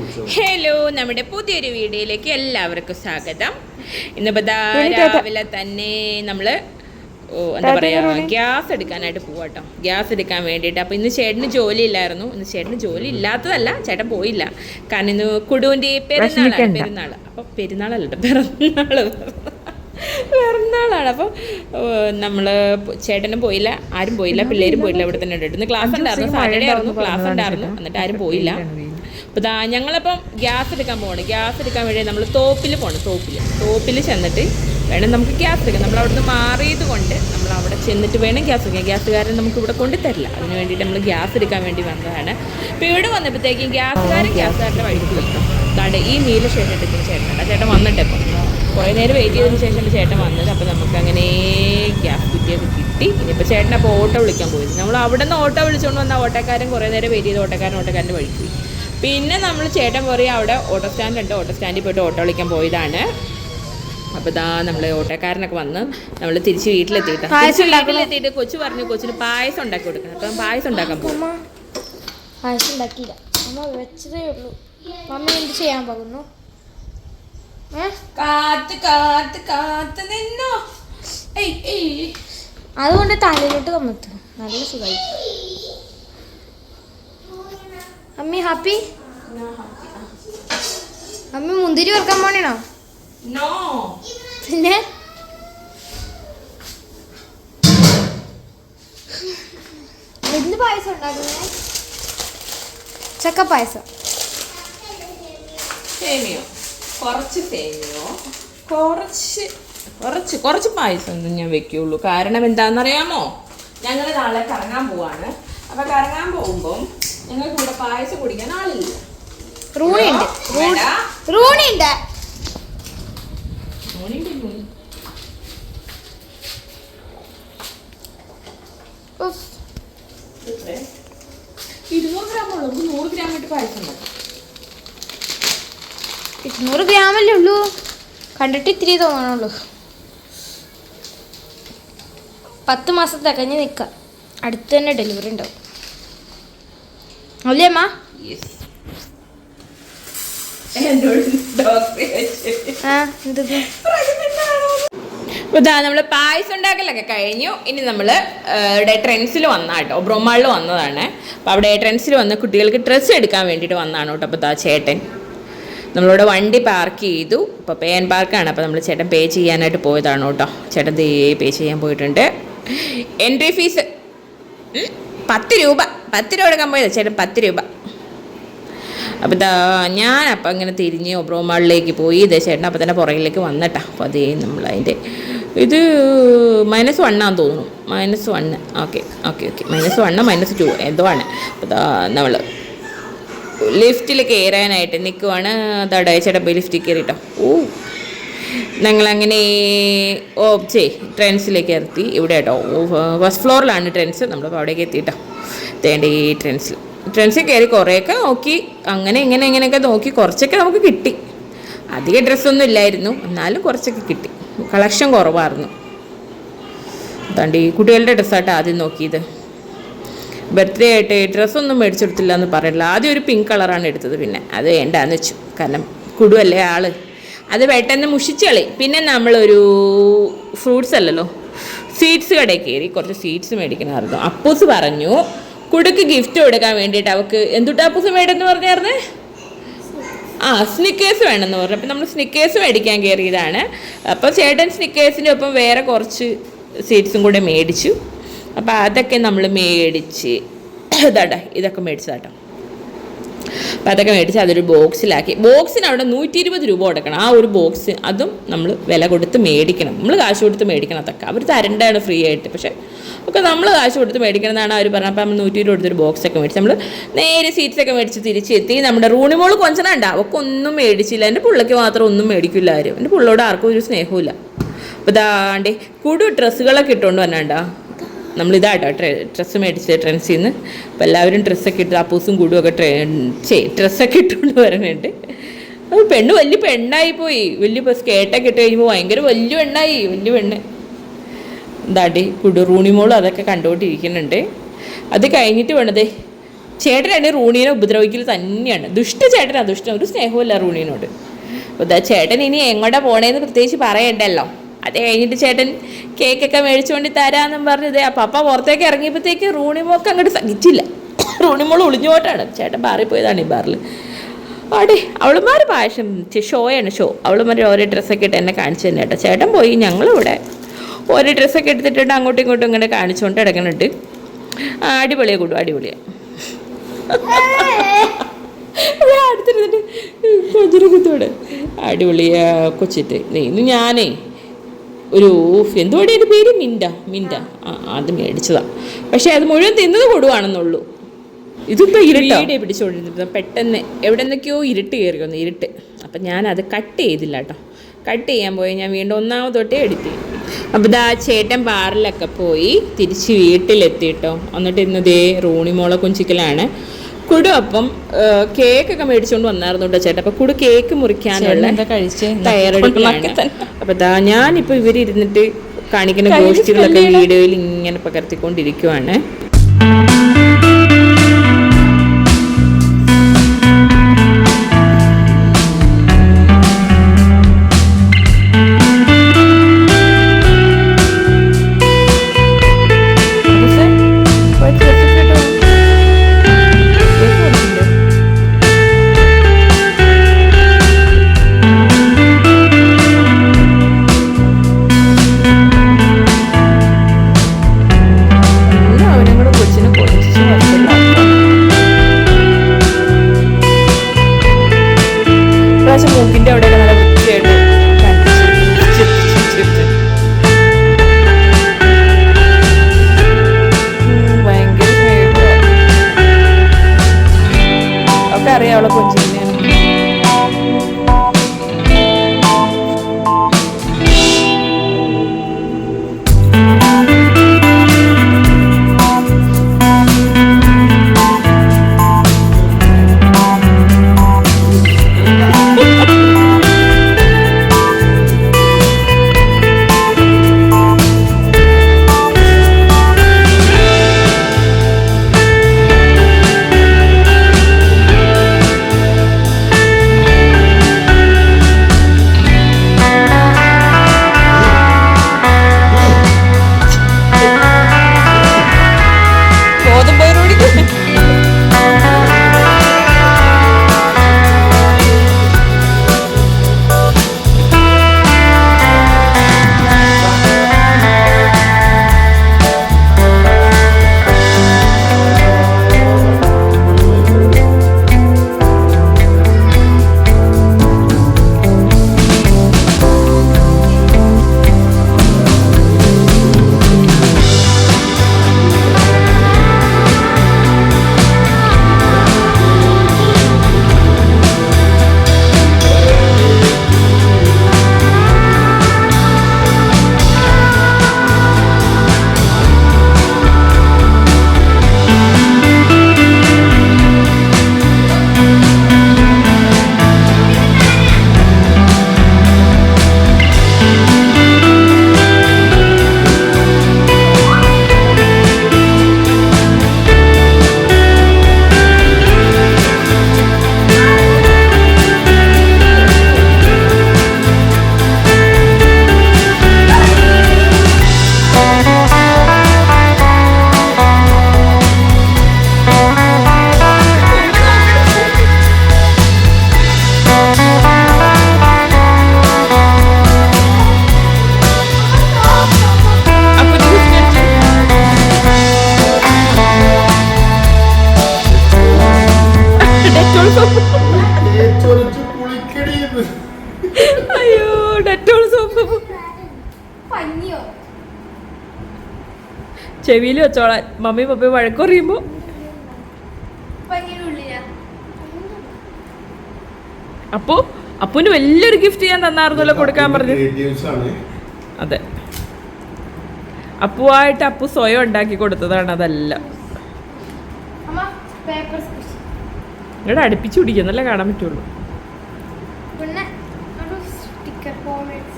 Hello, നമ്മുടെ പുതിയൊരു വീഡിയോയിലേക്ക് എല്ലാവർക്കും സ്വാഗതം. ഇന്നിപ്പോൾ രാവിലെ തന്നെ നമ്മൾ എന്താ പറയുക, ഗ്യാസ് എടുക്കാനായിട്ട് പോവാട്ടോ. ഗ്യാസ് എടുക്കാൻ വേണ്ടിയിട്ട്. അപ്പോൾ ഇന്ന് ചേട്ടന് ജോലി ഇല്ലായിരുന്നു. ഇന്ന് ചേട്ടന് ജോലി ഇല്ലാത്തതല്ല, ചേട്ടൻ പോയില്ല. കാരണം ഇന്ന് കുടുവിൻ്റെ പെരുന്നാൾ. അപ്പോൾ പെരുന്നാളല്ലോ, പിറന്നാളാണ്. അപ്പോൾ നമ്മൾ ചേട്ടനും പോയില്ല, ആരും പോയില്ല, പിള്ളേരും പോയില്ല. ഇവിടെ തന്നെ ഉണ്ട്. ഇന്ന് ക്ലാസ് ഉണ്ടായിരുന്നു, സാറ്റർഡേ ആയിരുന്നു, ക്ലാസ് ഉണ്ടായിരുന്നു. എന്നിട്ട് ആരും പോയില്ല. അപ്പോൾ ഞങ്ങളപ്പം ഗ്യാസ് എടുക്കാൻ പോകണം. ഗ്യാസ് എടുക്കാൻ വേണ്ടി നമ്മൾ തോപ്പിൽ പോകണം. തോപ്പിൽ ചെന്നിട്ട് വേണം നമുക്ക് ഗ്യാസ് എടുക്കാം. നമ്മൾ അവിടെ നിന്ന് മാറിയത് കൊണ്ട് നമ്മൾ അവിടെ ചെന്നിട്ട് വേണം ഗ്യാസ് എടുക്കാം. ഗ്യാസുകാരൻ നമുക്ക് ഇവിടെ കൊണ്ടുതരില്ല. അതിന് വേണ്ടിയിട്ട് നമ്മൾ ഗ്യാസ് എടുക്കാൻ വേണ്ടി വന്നതാണ്. അപ്പോൾ ഇവിടെ വന്നപ്പോഴത്തേക്കും ഗ്യാസുകാരൻ്റെ വഴിക്ക് വിളിക്കും. അതാണ്ട് ഈ നീല ഷർട്ട് എടുക്കുന്ന ചേട്ടനുണ്ട്. ആ ചേട്ടൻ വന്നിട്ട് ഇപ്പം കുറേ നേരം വെയിറ്റ് ചെയ്തതിന് ശേഷം ചേട്ടൻ വന്നത്. അപ്പോൾ നമുക്ക് അങ്ങനെ ഗ്യാസ് കുറ്റിയൊക്കെ കിട്ടി. ഇനിയിപ്പോൾ ചേട്ടൻ അപ്പോൾ ഓട്ടോ വിളിക്കാൻ പോയത്. നമ്മൾ അവിടെ നിന്ന് ഓട്ടോ വിളിച്ചുകൊണ്ട് വന്ന ഓട്ടോക്കാരൻ കുറേ നേരം വെയിറ്റ് ചെയ്ത് ഓട്ടോക്കാരൻ്റെ വഴിക്ക് പോയി. പിന്നെ നമ്മൾ ചേട്ടൻ പറയും അവിടെ ഓട്ടോ സ്റ്റാൻഡ് ഉണ്ട്, ഓട്ടോ സ്റ്റാൻഡിൽ പോയിട്ട് ഓട്ടോ വിളിക്കാൻ പോയതാണ്. അപ്പോൾ നമ്മൾ ഓട്ടോക്കാരനൊക്കെ വന്ന് നമ്മൾ തിരിച്ച് വീട്ടിലെത്തിയിട്ട് കൊച്ചു പറഞ്ഞു കൊച്ചിന് പായസം ഉണ്ടാക്കി കൊടുക്കണം. അപ്പം പായസം ഉണ്ടാക്കാൻ പോകും. പായസം ഉണ്ടാക്കിയില്ല, അമ്മ വെച്ചതേ ഉള്ളൂ. മമ്മ എന്ത് ചെയ്യാൻ പോകുന്നു? അതുകൊണ്ട് തലയിലോട്ട് കമ്മത്തു. നല്ല സുഖമായി. അമ്മി ഹാപ്പി? അമ്മി മുന്തിരി വറുക്കാൻ പോണേണോ? പിന്നെ എന്ത് പായസം ഉണ്ടാക്കുന്നേ? ചക്കപ്പായസം. കുറച്ച് പായസം ഒന്നും ഞാൻ വെക്കുള്ളൂ. കാരണം എന്താണെന്നറിയാമോ? ഞങ്ങൾ നാളെ കറങ്ങാൻ പോവാണ്. അപ്പൊ കറങ്ങാൻ പോകുമ്പം ഞങ്ങൾക്ക് ഇവിടെ പായസം കുടിക്കാൻ ആളില്ല. റൂണിയുണ്ട്. ഗ്രാമുള്ളൂ. 100 ഗ്രാം ഇട്ട് പായസം ഉണ്ടാക്കും. 200 ഗ്രാമല്ലേ ഉള്ളൂ. കണ്ടിട്ട് ഇത്തിരി തോന്നണുള്ളൂ. 10 മാസം തികഞ്ഞ് നിൽക്കാം. അടുത്ത് തന്നെ ഡെലിവറി ഉണ്ടാവും അല്ലേ അമ്മ? നമ്മൾ പായസം ഉണ്ടാക്കലൊക്കെ കഴിഞ്ഞു. ഇനി നമ്മൾ ഇവിടെ ട്രെൻഡ്സിൽ വന്നാട്ടോ, ബ്രോമാളിൽ വന്നതാണ്. അപ്പോൾ അവിടെ ട്രെൻഡ്സിൽ വന്ന് കുട്ടികൾക്ക് ഡ്രസ്സ് എടുക്കാൻ വേണ്ടിയിട്ട് വന്നതാണ് കേട്ടോ. അപ്പോൾ ചേട്ടൻ നമ്മളിവിടെ വണ്ടി പാർക്ക് ചെയ്തു. ഇപ്പോൾ പേ ആൻഡ് പാർക്കാണ്. അപ്പോൾ നമ്മൾ ചേട്ടൻ പേ ചെയ്യാനായിട്ട് പോയതാണ് കേട്ടോ. ചേട്ടൻ പേ ചെയ്യാൻ പോയിട്ടുണ്ട്. എൻട്രി ഫീസ് 10 രൂപ. 10 രൂപ എടുക്കാൻ പോയത് ചേട്ടൻ. 10 രൂപ. അപ്പോൾ ഞാനപ്പോൾ അങ്ങനെ തിരിഞ്ഞ് ബ്രോമാളിലേക്ക് പോയി. ചേട്ടൻ അപ്പോൾ തന്നെ പുറകിലേക്ക് വന്നിട്ടാ. അപ്പോൾ അതേ നമ്മളതിൻ്റെ ഇത് -1 ആണെന്ന് തോന്നുന്നു. -1. ഓക്കെ. -1 -2 എന്തോ ആണ്. അപ്പോൾ നമ്മൾ ലിഫ്റ്റിൽ കയറാനായിട്ട് നിൽക്കുവാണ്. അതാ ചേട്ടൻ പോയി ലിഫ്റ്റിൽ കയറിട്ടോ. ഞങ്ങളങ്ങനെ ട്രെൻഡ്സിലേക്ക് എത്തി. ഇവിടെ കേട്ടോ ഫസ്റ്റ് ഫ്ലോറിലാണ് ട്രെൻഡ്സ്. നമ്മളിപ്പോൾ അവിടേക്ക് എത്തിയിട്ടോ. തേണ്ട ഈ ട്രെൻഡ്സിൽ കയറി കുറേയൊക്കെ നോക്കി. അങ്ങനെ ഇങ്ങനെയൊക്കെ നോക്കി കുറച്ചൊക്കെ നമുക്ക് കിട്ടി. അധികം ഡ്രസ്സൊന്നും ഇല്ലായിരുന്നു, എന്നാലും കുറച്ചൊക്കെ കിട്ടി. കളക്ഷൻ കുറവായിരുന്നു. അതാണ്ട് ഈ കുട്ടികളുടെ ഡ്രസ്സായിട്ട് ആദ്യം നോക്കിയത്. ബർത്ത്ഡേ ആയിട്ട് ഡ്രസ്സൊന്നും മേടിച്ചെടുത്തില്ല എന്ന് പറയില്ല. ആദ്യം ഒരു പിങ്ക് കളറാണ് എടുത്തത്. പിന്നെ അത് വേണ്ടാന്ന് വെച്ചു. കാരണം കുടുവല്ലേ ആള്, അത് പെട്ടെന്ന് മുഷിച്ച് കളി. പിന്നെ നമ്മളൊരു ഫ്രൂട്ട്സ് അല്ലല്ലോ, സ്വീറ്റ്സ് കടയിൽ കയറി കുറച്ച് സ്വീറ്റ്സ് മേടിക്കണമായിരുന്നു. അപ്പൂസ് പറഞ്ഞു കുടുക്ക് ഗിഫ്റ്റ് കൊടുക്കാൻ വേണ്ടിയിട്ട് അവൾക്ക് എന്തുട്ടാ അപ്പൂസ് മേടെന്ന് പറഞ്ഞായിരുന്നേ? സ്നിക്കേഴ്സ് വേണമെന്ന് പറഞ്ഞു. അപ്പം നമ്മൾ സ്നിക്കേഴ്സ് മേടിക്കാൻ കയറിയതാണ്. അപ്പോൾ ചേട്ടൻ സ്നിക്കേഴ്സിൻ്റെ ഒപ്പം വേറെ കുറച്ച് സ്വീറ്റ്സും കൂടെ മേടിച്ചു. അപ്പോൾ അതൊക്കെ നമ്മൾ മേടിച്ച് ഇതൊക്കെ മേടിച്ചതാട്ടോ. അപ്പോൾ അതൊക്കെ മേടിച്ച് അതൊരു ബോക്സിലാക്കി. ബോക്സിന് അവിടെ 120 രൂപ കൊടുക്കണം. ആ ഒരു ബോക്സ് അതും നമ്മൾ വില കൊടുത്ത് മേടിക്കണം. നമ്മൾ കാശ് കൊടുത്ത് മേടിക്കണം. അതൊക്കെ അവർ തരേണ്ടതാണ് ഫ്രീ ആയിട്ട്. പക്ഷേ ഒക്കെ നമ്മൾ കാശ് കൊടുത്ത് മേടിക്കണം എന്നാണ് അവർ പറഞ്ഞത്. അപ്പോൾ നമ്മൾ 120 കൊടുത്തൊരു ബോക്സൊക്കെ മേടിച്ച് നമ്മൾ നേരെ സീറ്റ്സൊക്കെ മേടിച്ച് തിരിച്ചെത്തി. നമ്മുടെ റൂണിമോള് കൊഞ്ചനുണ്ട്. അവൾക്ക് ഒന്നും മേടിച്ചില്ല. എൻ്റെ പിള്ളയ്ക്ക് മാത്രം ഒന്നും മേടിക്കില്ല ആരും. എൻ്റെ പിള്ളയോട് ആർക്കും ഒരു സ്നേഹമില്ല. അപ്പോൾ ഇതാണ്ടേ കൂടു ഡ്രസ്സുകളൊക്കെ ഇട്ടുകൊണ്ട് വന്നാണ്ടാ. നമ്മളിതാട്ടോ ഡ്രസ്സ് മേടിച്ച് ട്രെൻഡ്സിൽ നിന്ന്. അപ്പോൾ എല്ലാവരും ഡ്രസ്സൊക്കെ ഇട്ട് അപ്പൂസും കൂടുമൊക്കെ ഡ്രസ്സൊക്കെ ഇട്ടുകൊണ്ട് വരണുണ്ട്. അപ്പോൾ പെണ്ണ് വലിയ പെണ്ണായിപ്പോയി. വലിയ സ്കേട്ടൊക്കെ ഇട്ട് കഴിയുമ്പോൾ ഭയങ്കര വലിയ പെണ്ണ്. എന്താടി കുടു റൂണിമോളും അതൊക്കെ കണ്ടുകൊണ്ടിരിക്കുന്നുണ്ട്. അത് കഴിഞ്ഞിട്ട് വേണതേ ചേട്ടനാണ് റൂണീനെ ഉപദ്രവിക്കൽ തന്നെയാണ്. ചേട്ടനാ ദുഷ്ടൻ, ഒരു സ്നേഹമില്ല റൂണീനോട്. അപ്പോൾ ഇതാ ചേട്ടൻ ഇനി എങ്ങോട്ടാ പോണേന്ന് പ്രത്യേകിച്ച് പറയണ്ടല്ലോ. അത് കഴിഞ്ഞിട്ട് ചേട്ടൻ കേക്കൊക്കെ മേടിച്ചുകൊണ്ട് തരാമെന്നും പറഞ്ഞത് പപ്പ പുറത്തേക്ക് ഇറങ്ങിയപ്പോഴത്തേക്ക് റൂണിമോൾക്ക് അങ്ങോട്ട് സഹിച്ചില്ല. റൂണിമോൾ ഒളിഞ്ഞോട്ടാണ്, ചേട്ടൻ ബാറിൽ പോയതാണ് ഈ ബാറിൽ. ആടെ അവളുമാർ പായസം ഷോയാണ് ഷോ. അവളുമാർ ഓരോ ഡ്രസ്സൊക്കെ ഇട്ട് എന്നെ കാണിച്ചു തന്നെ കേട്ടോ. ചേട്ടൻ പോയി, ഞങ്ങളിവിടെ ഓരോ ഡ്രസ്സൊക്കെ എടുത്തിട്ടുണ്ട് അങ്ങോട്ടും ഇങ്ങോട്ടും ഇങ്ങനെ കാണിച്ചുകൊണ്ട് കിടക്കുന്നുണ്ട്. അടിപൊളിയാണ് കൂടും, അടിപൊളിയാണ്. അടുത്തിരുന്നിട്ട് കൊച്ചിനെ കുത്തോടെ അടിപൊളിയാ കൊച്ചിട്ട്. ഇന്ന് ഞാനേ ഒരു എന്തുകൊണ്ട് എൻ്റെ പേര് മിൻഡ അത് മേടിച്ചതാ. പക്ഷെ അത് മുഴുവൻ തിന്നത് കൊടുവാണെന്നുള്ളൂ. ഇതിപ്പോൾ ഇരുട്ടേ പിടിച്ചുകൊണ്ടിരുന്നത്. പെട്ടെന്ന് എവിടെ നിന്നൊക്കെയോ ഇരുട്ട് കയറി വന്നു, ഇരുട്ട്. അപ്പം ഞാനത് കട്ട് ചെയ്തില്ല കേട്ടോ. കട്ട് ചെയ്യാൻ പോയി ഞാൻ വീണ്ടും ഒന്നാമത് തൊട്ടേ എഡിറ്റ് ചെയ്യും. അപ്പോൾ ഇതാ ചേട്ടൻ ബാറിലൊക്കെ പോയി തിരിച്ച് വീട്ടിലെത്തിയിട്ടോ. എന്നിട്ട് ഇന്ന് ദേ റൂണിമോളെ കുഞ്ചിക്കലാണ്. കുടു അപ്പം കേക്കൊക്കെ മേടിച്ചുകൊണ്ട് വന്നായിരുന്നു കേട്ടോ ചേട്ടൻ. അപ്പോൾ കുടു കേക്ക് മുറിക്കാനുള്ള തയ്യാറെടുപ്പിലാണ്. അപ്പോൾ ഇതാ ഞാനിപ്പോൾ ഇവരിരുന്നിട്ട് കാണിക്കുന്ന ഗോഷ്ടികളൊക്കെ വീഡിയോയിൽ ഇങ്ങനെ പകർത്തിക്കൊണ്ടിരിക്കുവാണ്. മൂക്കിൻ്റെ അവിടെയൊക്കെ നല്ല വൃത്തിയായിട്ട് ഭയങ്കര ഒക്കെ അറിയാം അവളെ കൊഞ്ചിനെയാണ്. അയ്യോ ഡെറ്റോൾ സോപ്പ് ചെവിയിൽ വെച്ചോളാൻ മമ്മി പപ്പ വഴക്കുറിയുമ്പോ. അപ്പോ അപ്പൂന് വലിയൊരു ഗിഫ്റ്റ് ഞാൻ തന്നായിരുന്നല്ലോ കൊടുക്കാൻ പറഞ്ഞു. അതെ, അപ്പുവായിട്ട് അപ്പു സ്വയം ഉണ്ടാക്കി കൊടുത്തതാണ് അതെല്ലാം. ഇവിടെ അടുപ്പിച്ച് പിടിക്കുന്നല്ലേ കാണാൻ പറ്റുള്ളൂ.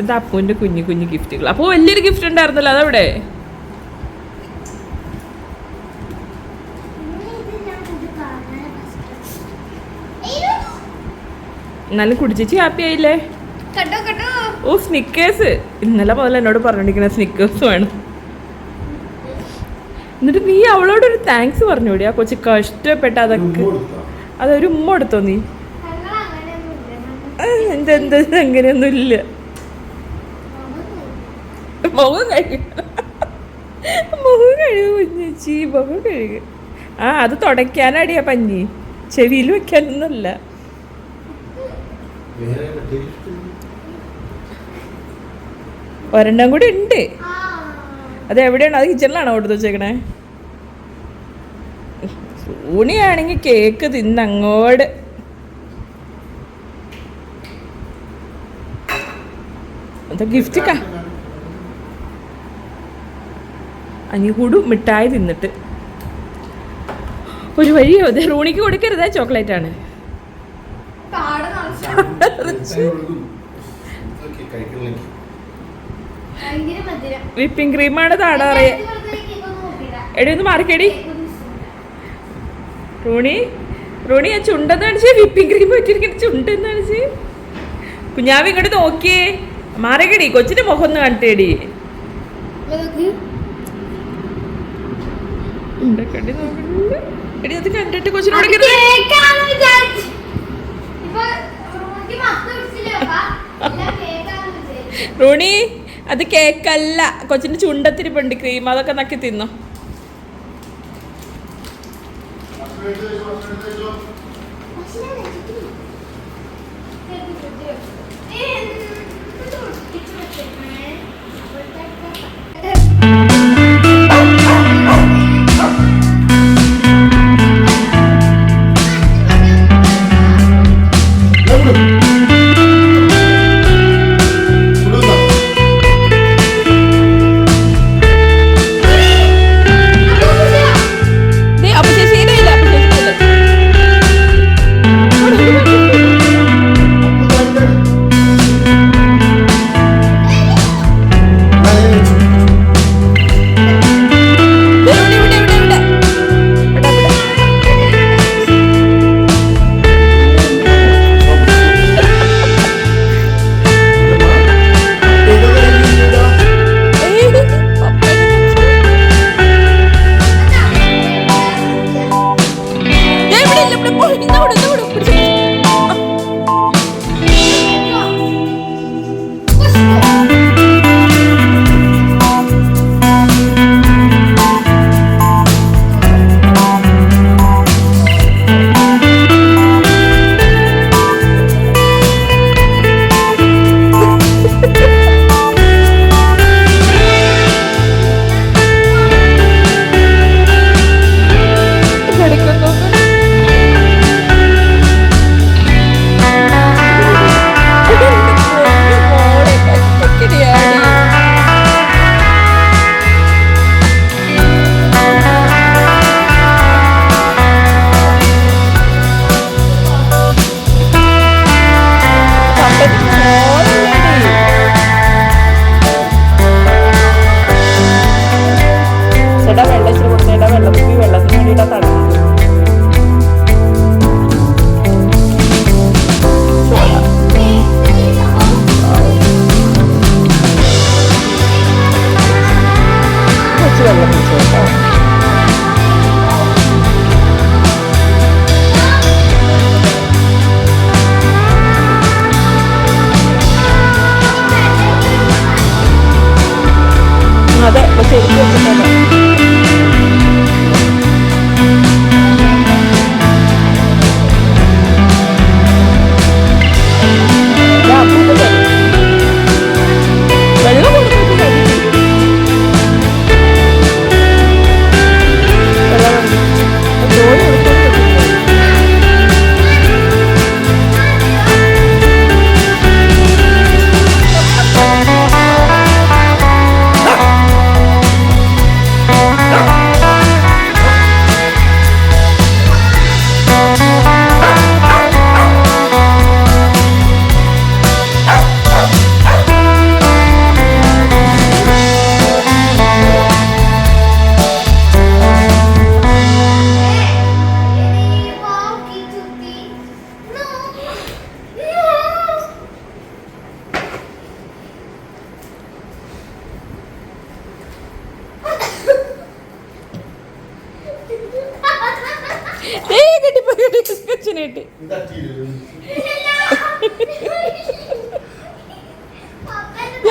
ഇത് അപ്പൂന്റെ കുഞ്ഞു കുഞ്ഞു ഗിഫ്റ്റുകൾ. അപ്പോ വലിയൊരു ഗിഫ്റ്റ് ഉണ്ടായിരുന്നല്ലോ അതവിടെ. എന്നാലും കുടിച്ചേച്ചി ഹാപ്പി ആയില്ലേ? കേട്ടോ കേട്ടോ. ഓ സ്നിക്കേഴ്സ് ഇന്നലെ മുതൽ എന്നോട് പറഞ്ഞോണ്ടിരിക്കണ സ്നിക്കേഴ്സ് വേണം. എന്നിട്ട് നീ അവളോടൊരു താങ്ക്സ് പറഞ്ഞോടി. ആ കൊച്ചു കഷ്ടപ്പെട്ട അതൊക്കെ. അതൊരു ഉമ്മ എടുത്തോ നീ? എന്തെന്ത് അങ്ങനെയൊന്നും ഇല്ല. മുഖം കഴുകുക കുഞ്ഞേച്ചി, മുഖം കഴുകുക. ആ അത് തുടയ്ക്കാനടിയാ പഞ്ഞി, ചെവിയിൽ വെക്കാനൊന്നുമല്ല. ഒരെണ്ണം കൂടി ഉണ്ട്. അത് എവിടെയാണോ? അത് കിച്ചണിലാണോ കൊടുത്ത് വെച്ചേക്കണേ? ഊണിയാണെങ്കിൽ കേക്ക് തിന്നങ്ങോട്. എന്താ ഗിഫ്റ്റ് അനികൂടും മിഠായി തിന്നിട്ട് ഒരു വഴിയോ. അതെ റൂണിക്ക് കൊടുക്കരുതേ, ചോക്ലേറ്റ് ആണ്. വിപ്പിംഗ് ക്രീമാണ് താട അറിയ. എടി ഒന്ന് മാറിക്കടി. റൂണി ആ ചുണ്ടെന്ന് കാണിച്ചേ, വിപ്പിംഗ് ക്രീം വെച്ചിരിക്കുന്ന ചുണ്ടെന്ന് കാണിച്ച്. കുഞ്ഞാവ് ഇങ്ങോട്ട് നോക്കിയേ, മാറിക്കടി. കൊച്ചിന്റെ മുഖം ഒന്ന് കണ്ടേടി. എടി അത് കണ്ടിട്ട് കൊച്ചിനോട് റൂണി അത് കേക്കല്ല, കൊച്ചിന്റെ ചുണ്ടത്തിരിപ്പുണ്ട് ക്രീം, അതൊക്കെ നക്കി തിന്നോ.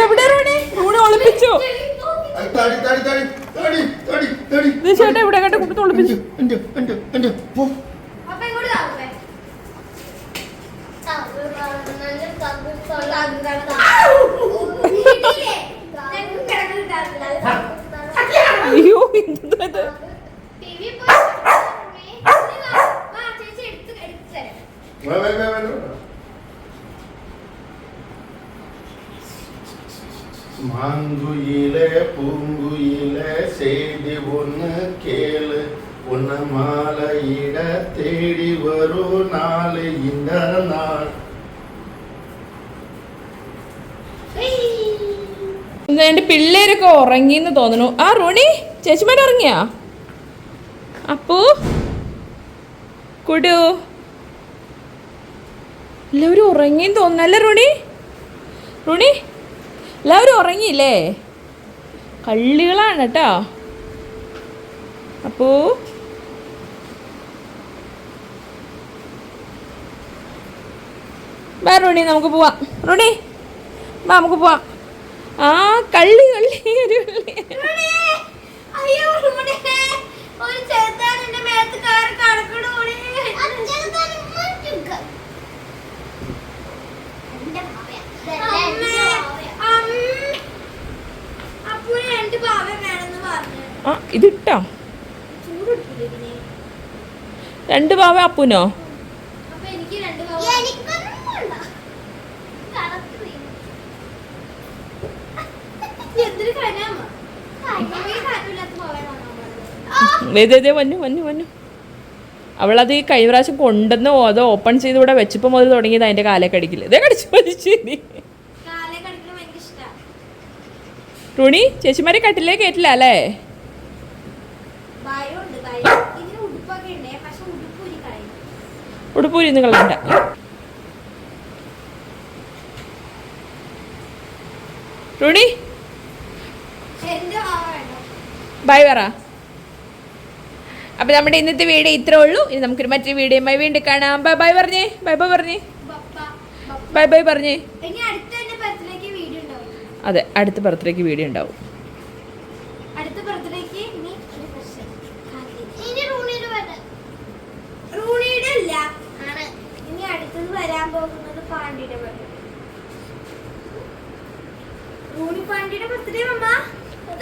എവിടെ റോണി? റോണി ഒളിപ്പിച്ചു. ഇത് ചേട്ടാ ഇവിടെ കണ്ട് കുട്ടി ഒളിപ്പിച്ചു. അയ്യോ എന്തത്? மாங்குயிலே பூங்குயிலே செய்தி ஒன்று கேளு உன்ன மாலையிட தேடி வரும் நாள் இந்த நாள். എന്റെ പിള്ളേരൊക്കെ ഉറങ്ങിന്ന് തോന്നുന്നു. ആ റോണി ചേച്ചിമാർ ഉറങ്ങിയാ? അപ്പു കുടു എല്ലാവരും ഉറങ്ങിന്ന് തോന്നുന്നല്ലേ റോണി? റോണി എല്ലാവരും ഉറങ്ങിയില്ലേ? കള്ളികളാണ് കേട്ടോ. അപ്പൂ വാ റോണി നമുക്ക് പോവാം. റോണി വാ നമുക്ക് പോവാം. ആ കള്ളി കള്ളി ഒരു കള്ളി. ആ ഇതിട്ടോ 2 പാവ അപ്പൂനോ? വന്നു വന്നു വന്നു. അവളത് ഈ കഴിഞ്ഞ പ്രാവശ്യം കൊണ്ടുവന്ന് അത് ഓപ്പൺ ചെയ്ത് ഇവിടെ വെച്ചപ്പോൾ മുതൽ തുടങ്ങിയത് അതിൻ്റെ കാലേ കടിക്കില്ല. ഇതേ കടിച്ചു ശരി. റോണി ചേച്ചിമാരെ കട്ടിലേ കയറ്റില്ല അല്ലേ? ഉടുപ്പൂരി ഇന്ന് കളയണ്ട. റോണി ബൈ പറ. അപ്പം നമ്മുടെ ഇന്നത്തെ വീഡിയോ ഇത്രേ ഉള്ളൂ. ഇനി നമുക്കൊരു മറ്റൊരു വീഡിയോയുമായി വീണ്ടും കാണാം. ബൈ ബൈ പറഞ്ഞേ. ബൈ ബൈ പറഞ്ഞേ. ബൈ ബൈ പറഞ്ഞേ. അതെ അടുത്ത ബർത്ത്ഡേക്ക് വീഡിയോ ഉണ്ടാവും.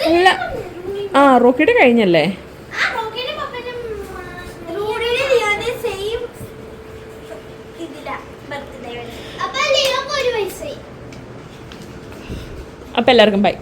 അല്ല ആ റോക്കിയുടെ കഴിഞ്ഞല്ലേ? അപ്പം എല്ലാവർക്കും ബൈ.